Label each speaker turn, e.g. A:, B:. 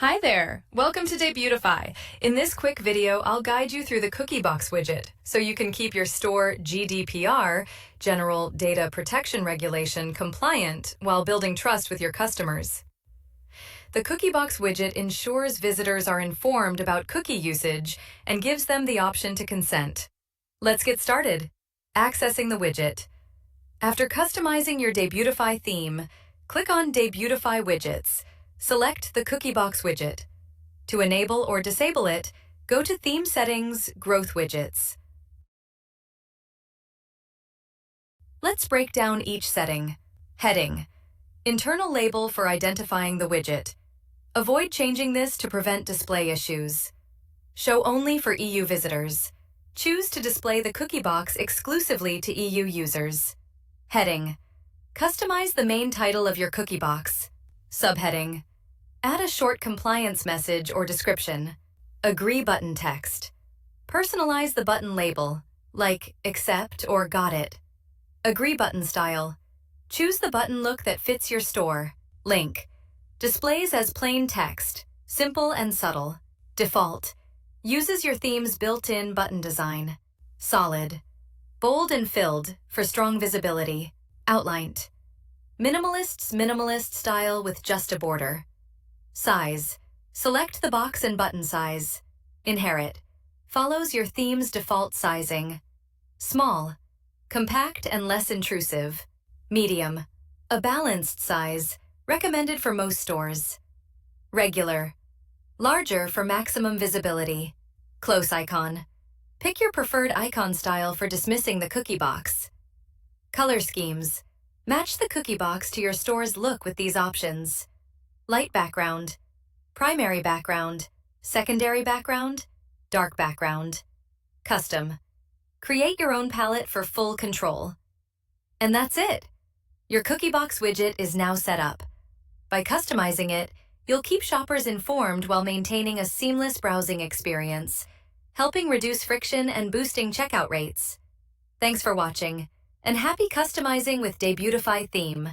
A: Hi there! Welcome to Debutify. In this quick video, I'll guide you through the Cookie Box widget so you can keep your store GDPR, General Data Protection Regulation, compliant while building trust with your customers. The Cookie Box widget ensures visitors are informed about cookie usage and gives them the option to consent. Let's get started. Accessing the widget. After customizing your Debutify theme, click on Debutify Widgets. Select the Cookie Box widget. To enable or disable it, go to Theme Settings, Growth Widgets. Let's break down each setting. Heading. Internal label for identifying the widget. Avoid changing this to prevent display issues. Show only for EU visitors. Choose to display the cookie box exclusively to EU users. Heading. Customize the main title of your cookie box. Subheading. Add a short compliance message or description. Agree button text. Personalize the button label, like Accept or Got It. Agree button style. Choose the button look that fits your store. Link. Displays as plain text, simple and subtle. Default. Uses your theme's built-in button design. Solid. Bold and filled for strong visibility. Outlined. Minimalist's minimalist style with just a border. Size. Select the box and button size. Inherit. Follows your theme's default sizing. Small. Compact and less intrusive. Medium. A balanced size, recommended for most stores. Regular. Larger for maximum visibility. Close icon. Pick your preferred icon style for dismissing the cookie box. Color schemes. Match the cookie box to your store's look with these options. Light background, primary background, secondary background, dark background. Custom. Create your own palette for full control. And that's it. Your cookie box widget is now set up. By customizing it, you'll keep shoppers informed while maintaining a seamless browsing experience, helping reduce friction and boosting checkout rates. Thanks for watching, and happy customizing with Debutify Theme.